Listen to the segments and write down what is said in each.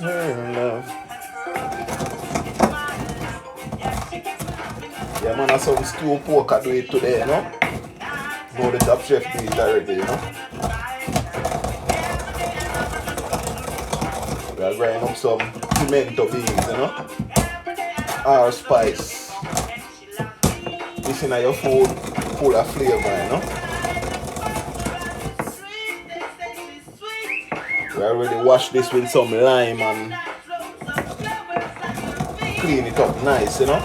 her love. Yeah, man, I saw the stew poker do it today, you know? Know the top chef do it already, you know? We are grinding up some pimento beans, you know? Or spice. This in your food full of flavor, you know? We already washed this with some lime and clean it up nice, you know?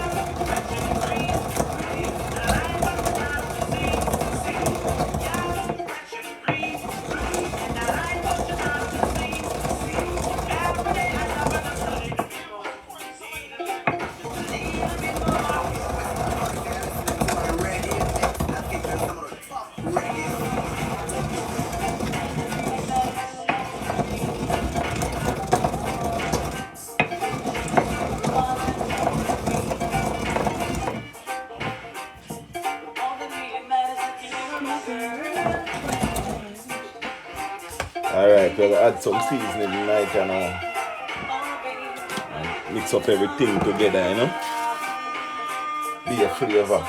Alright, we'll add some seasoning tonight and mix up everything together, you know? Be a flavor.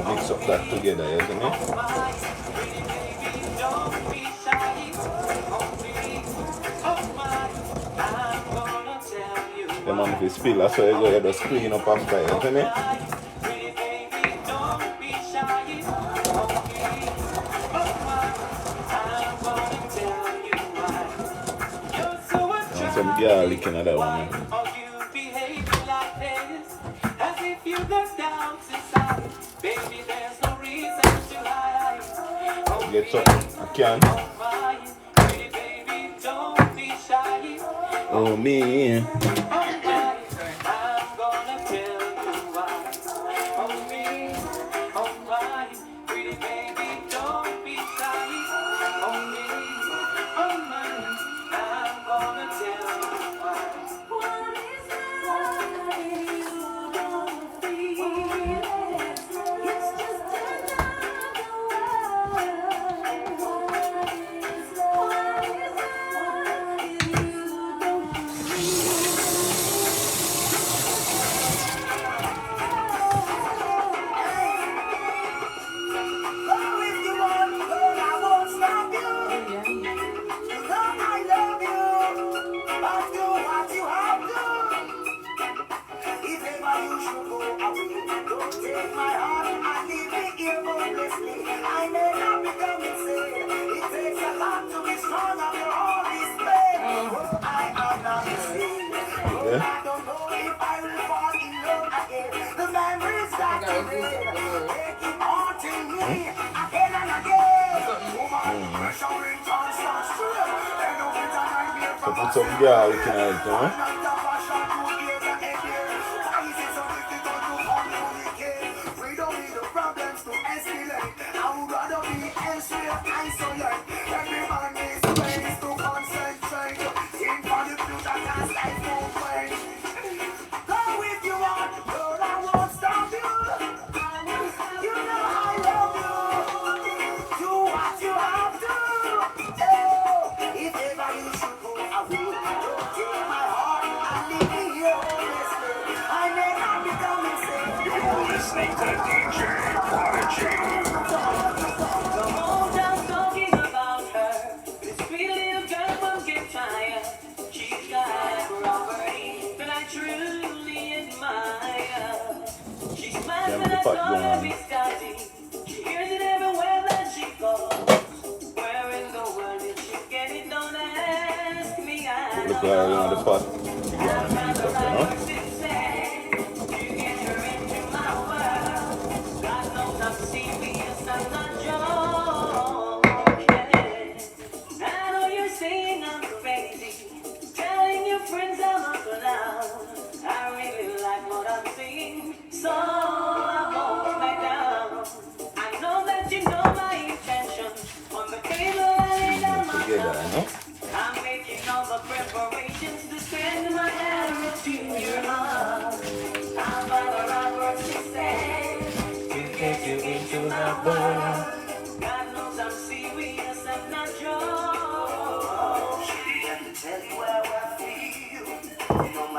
Mix up that together, isn't it? The man if you spill, that's why you go ahead and clean up after, isn't it? And some garlic in that one, man. Get some, I can. Oh me. So put some garlic in it, huh? Look right in the pot.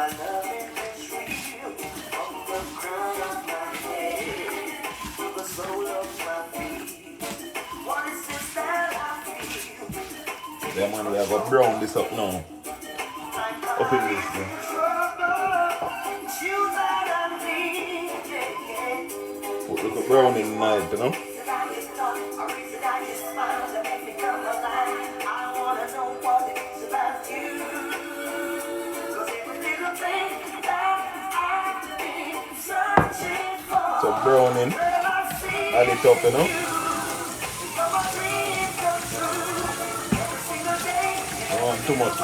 Yeah man, we have to brown this up now. Up in this thing. Put a little brown in the night, you know? So browning, add it up, you know? I don't want too much.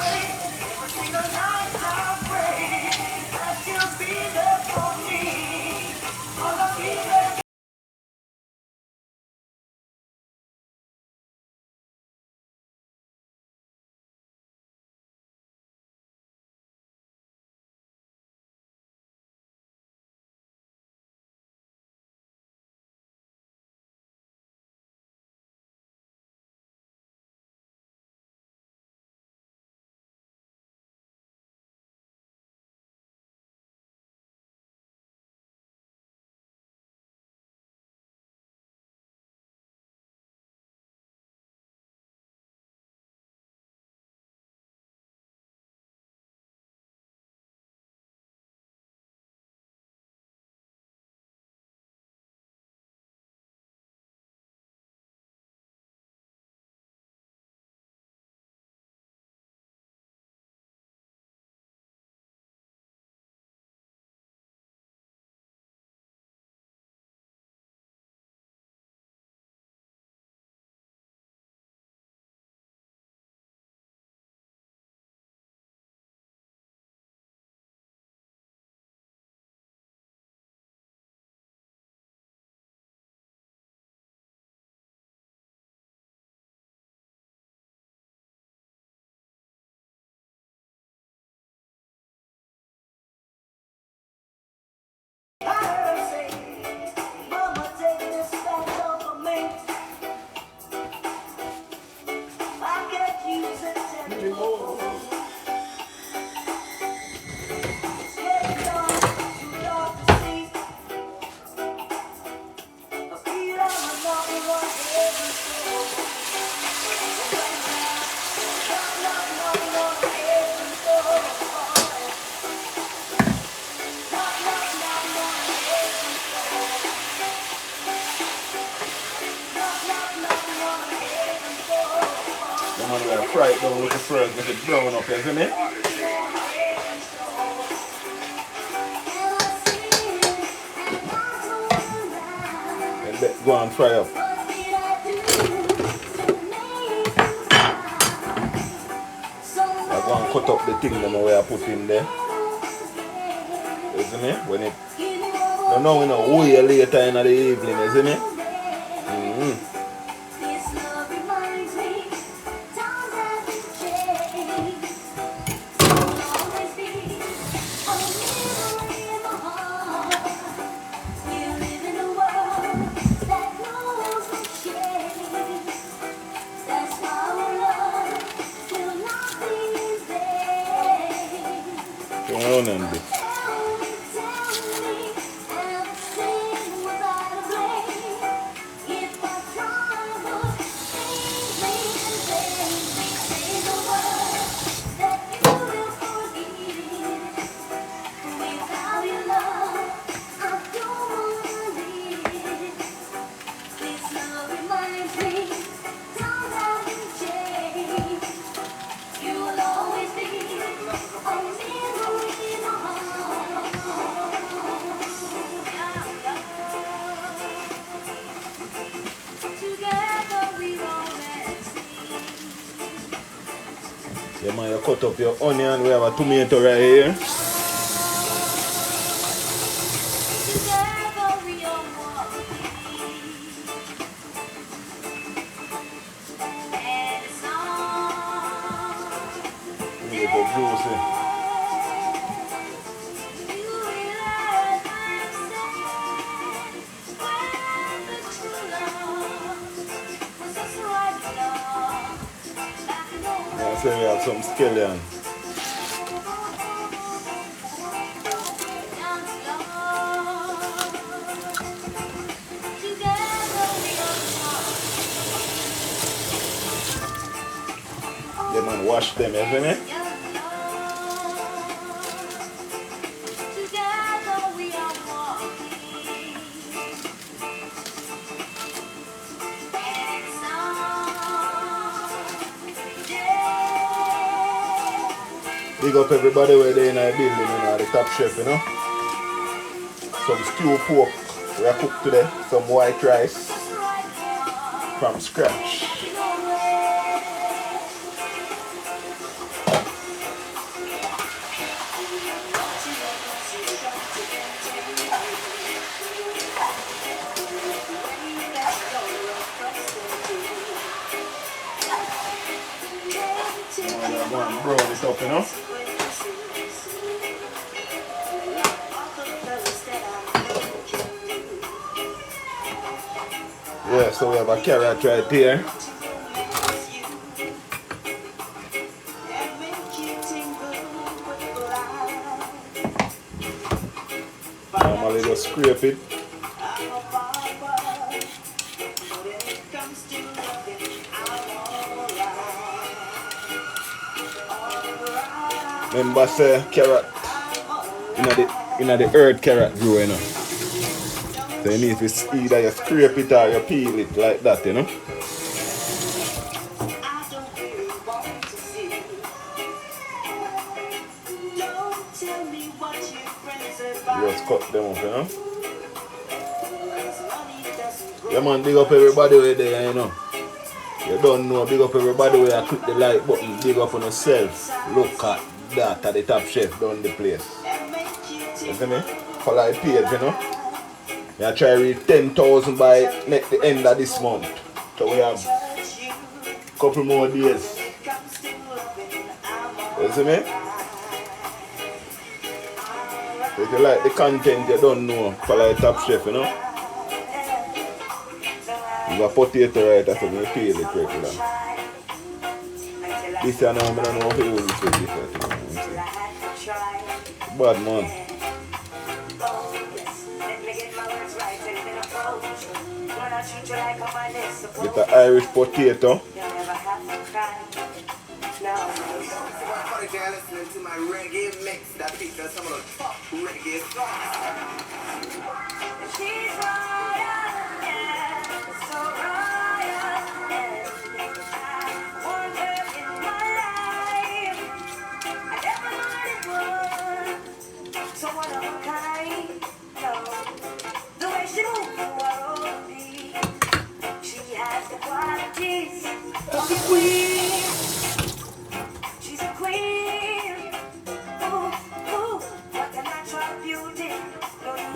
I'm gonna fry it down with the first, make it brown up, isn't it? And let go and fry up. I'm going to cut up the thing that I put in there. Isn't it? When it no, we know way later in the evening, isn't it? Yeah man, you cut up your onion, we have a tomato right here. Make it juicy. So we have some scallion. and wash them, isn't it? Big up everybody where they in our building, you know, the Top Chef, you know. Some stew pork we are cooked today, some white rice from scratch. Go and brown it up, you know. Yeah, so we have a carrot right there. Normally just scrape it. Remember say carrot in the earth carrot grow, you know. So you need to either you scrape it or you peel it like that, you know. Just cut them up, you know. Yeah man, big up everybody over there, you know. You don't know, big up everybody where you click the like button, big up on yourself. Look at that at the Top Chef down the place. You see me? Follow the page, you know. I try to reach 10,000 by the end of this month. So we have a couple more days. You see me? So if you like the content you don't know, follow the Top Chef, you know. You got potato right after me peel it regular. This year now I don't know how to use this with this. Bad man. With the Irish potato. She's a queen.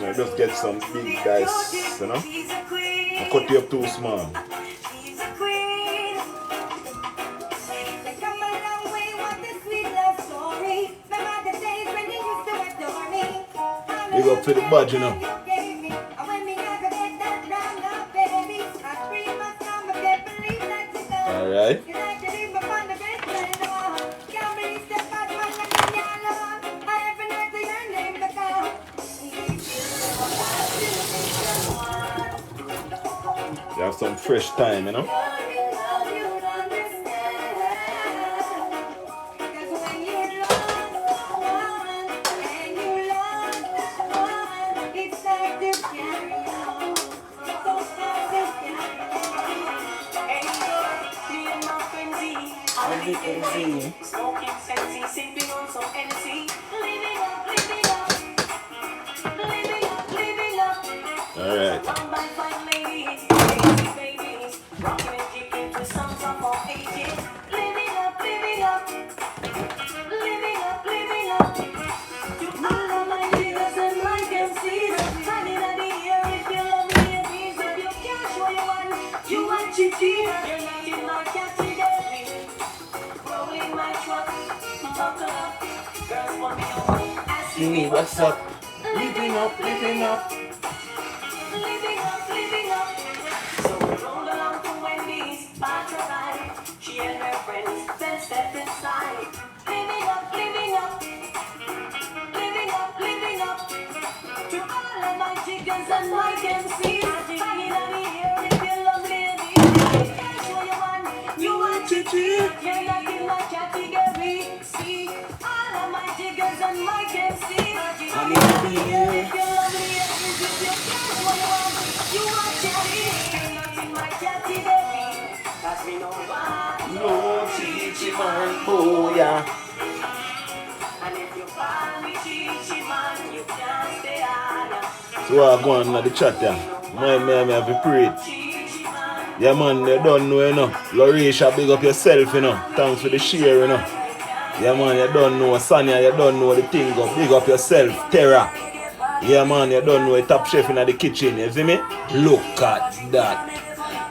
Yeah, just get some big dice, you know. I cut you up too small. Big up to the badge, you know. Alright. You have some fresh thyme, you know. Alright. What's up? Living up, living up. Living up, living up. So we roll along to Wendy's, patronize. She and her friends then step inside. Living up, living up. Living up, living up. To all of my chickens and my MCs. Hanging on the air if you love me. You want to cheat. You're not in my cat. money If be. you love me, if you care what you want, you are cherry. Nothing my category. Cause me no want No chichi man, oh yeah. and if you find me chichi man, you can't stay on. So I go on the chat yeah. Me have to pray. Chichi man, Yeah man, you don't know you know. Larisha, big up yourself you know. Thanks for the share you know. Yeah man, you don't know Sonia, you don't know the thing up. Big up yourself, Terra. Yeah man, you don't know a top chef in the kitchen, you see me? Look at that.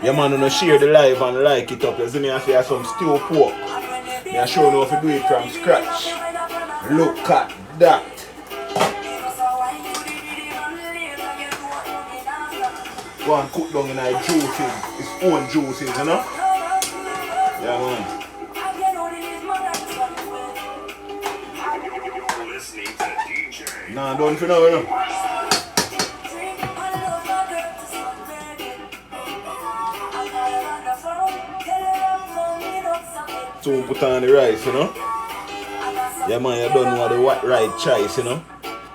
Yeah man, you know share the live and like it up. You see me? I say some stew pork. I show you how to do it from scratch. Look at that. Go and cook down in our juices. Its own juices, you know? Yeah man. Listening to DJ. Nah, don't you know, you know? So we put on the rice, you know? Yeah man, you don't know the right choice, you know?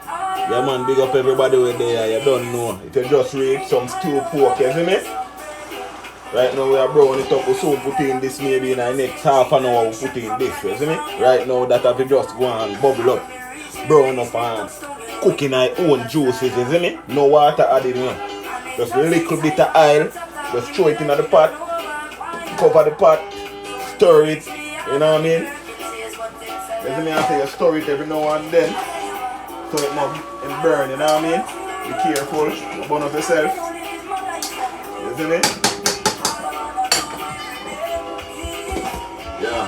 Yeah man, big up everybody with there, you don't know. If you just read some stew pork, you see me? Right now we are browning it up, we soon put in this maybe in the next half an hour we put in this, you see me? Right now that have to just go and bubble up, brown up and cook in our own juices, you see me? No water added, you know? Just a little bit of oil, just throw it in the pot, cover the pot, stir it, you know what I mean? You see me? I say you stir it every now and then, so it not burn, you know what I mean? Be careful, don't burn up yourself, you see me? Yeah.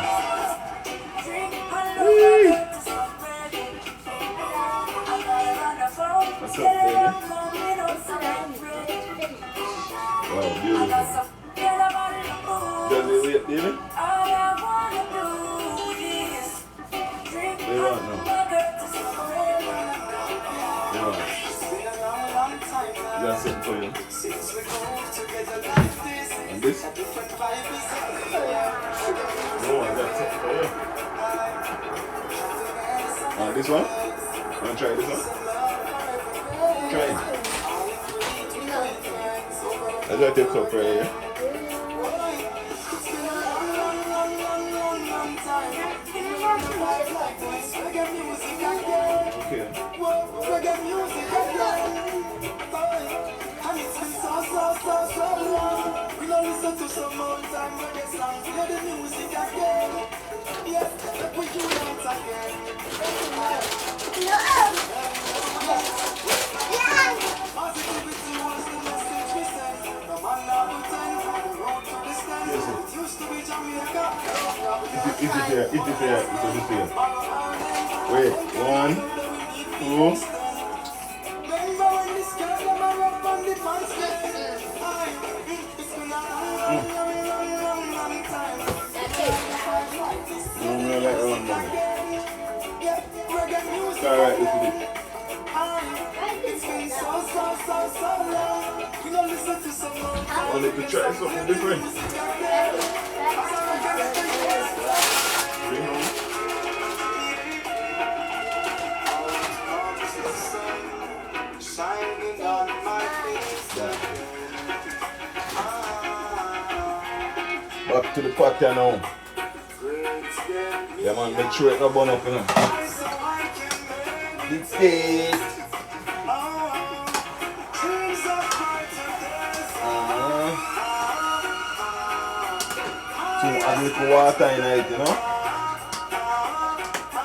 What's up, baby? Wow, beautiful. Does it wait, baby? They want now. They want. Got something for you. And this? No, I got something for you. This one? Wanna try this one? Try it. I got your cup right here. Is it here? Wait, 1, 2. Alright, this is it. I wanted to try something different. Bring home. Back to the pot now. Yeah man, make sure it not burn up, you know. The taste. So add a little water in it, you know.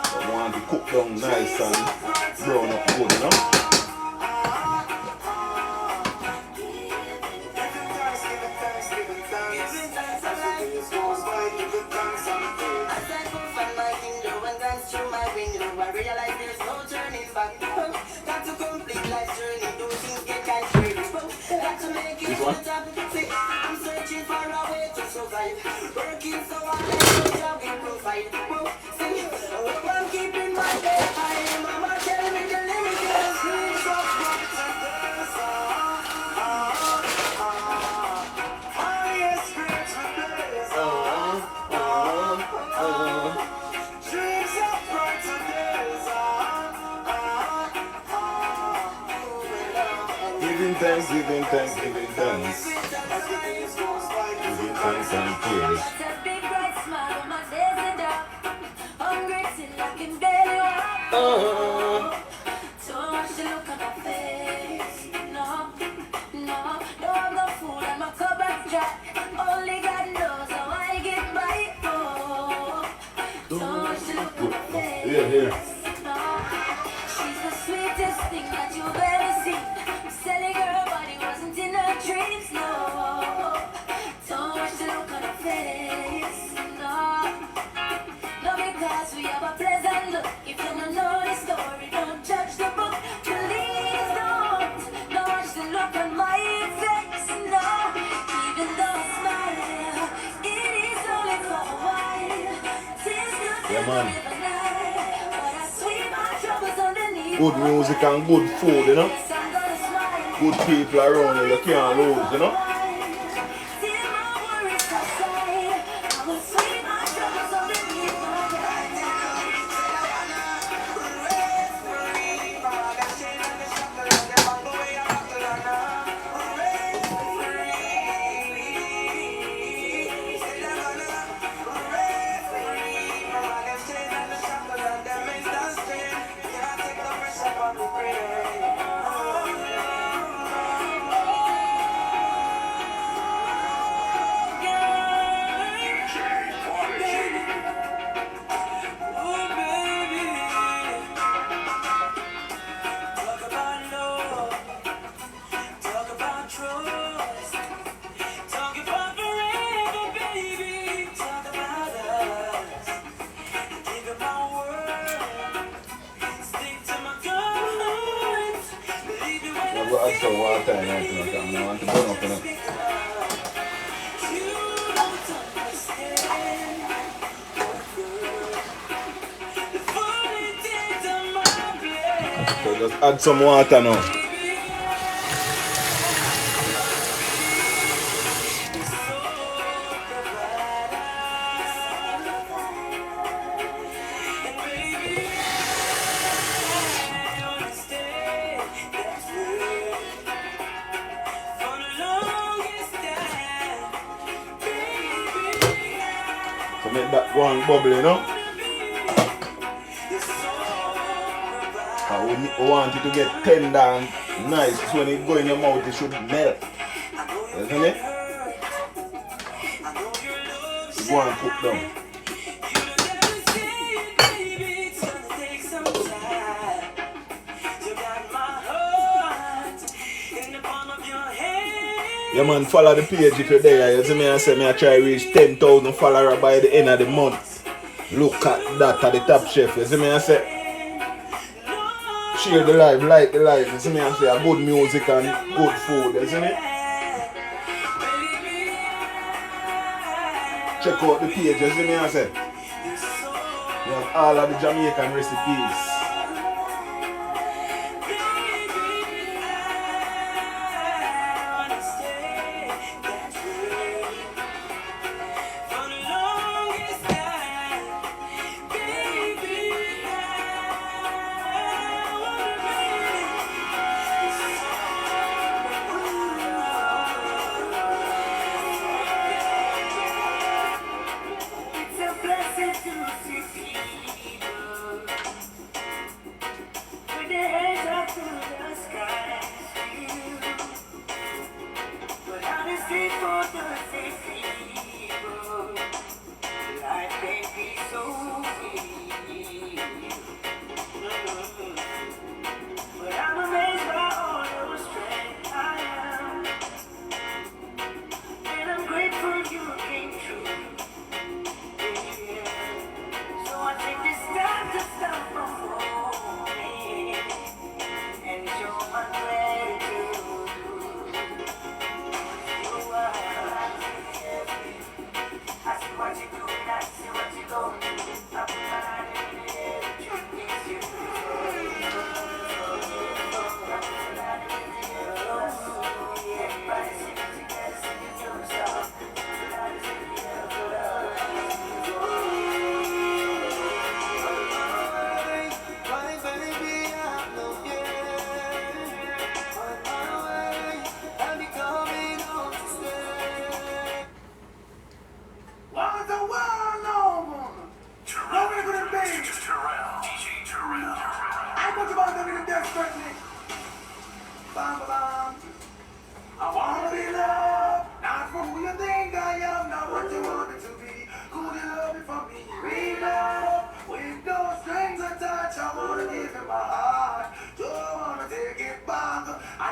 I want to cook down nice and brown up good, you know. This one? I'm searching for a way to survive. Working so hard, no job can provide. I'm keeping my head high. Mama tell me to Giving thanks, giving thanks, giving thanks. Giving thanks and praise. Got that big bright smile on my days and dark. Hungry till I can barely walk. So much to look on my face. No, no, no, I'm no fool and my cupboard's dry. Only God knows how I get by. Oh, so much to look on my face. Yeah. No, she's the sweetest thing that you've ever seen. Selling her body wasn't in her dreams. No, so much to look on her face. No, no, because we have a pleasant look. If you don't know the story, don't judge the book. Please don't. No much to look on my face. No, even though I smile, it is only for a while. Tears don't Yeah, man. never lie, but I sweep my troubles underneath. Good music and good food, you know. Yes, I'm gonna smile. Good people around you, you can't lose, you know. Till my worries subside, I will sweep my troubles underneath my DJ Prodigy. Oh, baby. Talk about love. Talk about trust. Talk about forever, baby. Talk about us. Give it my word. Stick to my guns. Believe me when I'm going to add some water in it, you know, I want to burn up, you know. you don't understand. The funny things on my blade. So just add some water now. So make that one bubble, you know. And we want it to get tender and nice. So when it go in your mouth, it should melt. Isn't it? You go and cook down. Yeah man, follow the page if you're there. You see me, I say me I try reach 10,000 followers by the end of the month. Look at that at the top chef. You see me, I say share the live, like the live. You see me, I say a good music and good food. You see me? Check out the page. You see me, I say you have all of the Jamaican recipes. It's a blessing to see people with their hands up to the sky. But honestly, for the people, life can't be so easy. But I'm amazed by all your strength. I am, and I'm grateful you came true. So I take this time to stop before me and show my gratitude.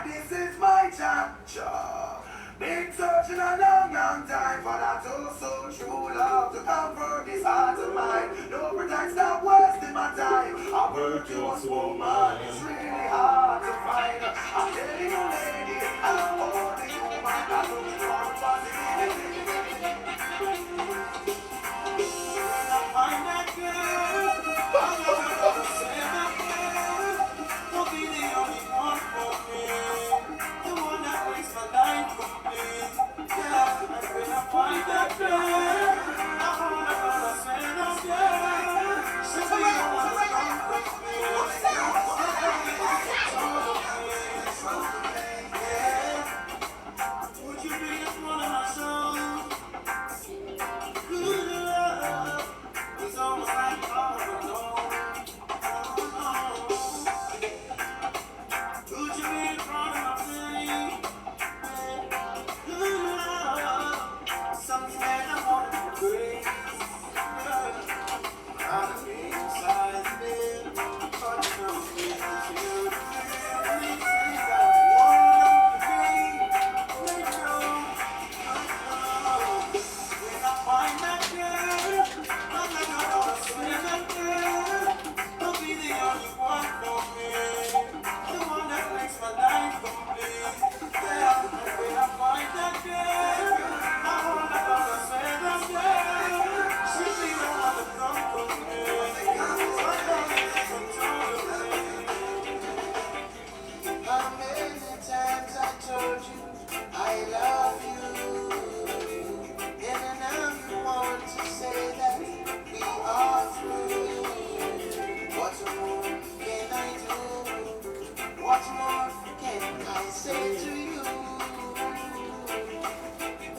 this is my chapter. Been searching a long, long time for that old soul true love to comfort this heart of mine. No pretext, not wasting my time. A virtuous woman is really hard to find. I'm telling you, lady, I'm only human. I'm looking for positivity. Find that girl, I'm gonna say that girl will be the only one for me, the one that makes my life complete. Yeah, and when I find that girl, I'm gonna say that girl, she'll be the one that comes with me. Yeah, would you be just one of my souls? Good love. It's almost like all alone. Could you be in front of me? Good love. Something that I want to break. Out of me inside me. But you know me, you really think I want to be. Let go. When I find that girl, I'm not gonna say that girl will be the only one for me, the one that makes my life complete. Yeah, and when I find that girl, I'm not gonna say that girl, she'll be the one that comes with me. How many times I told you I love you, and now you want to say that we are through. What more can I do? What more can I say to you?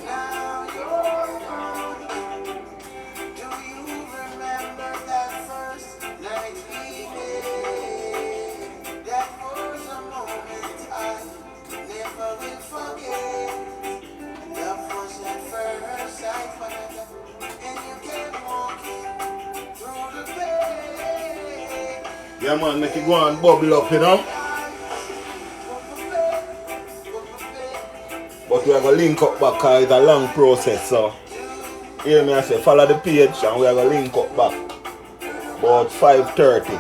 Now you're gone. Do you remember that first night we met? That was a moment I never will forget. Love was at first sight, Father, and you kept walking through the pain. Yeah, man, make it go and bubble up, you know. But we are going to link up back because it's a long process, so hear me I say, follow the page and we are going to link up back about 5:30.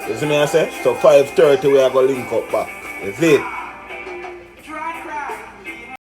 You see me I say? So 5:30 we are going to link up back. You see it?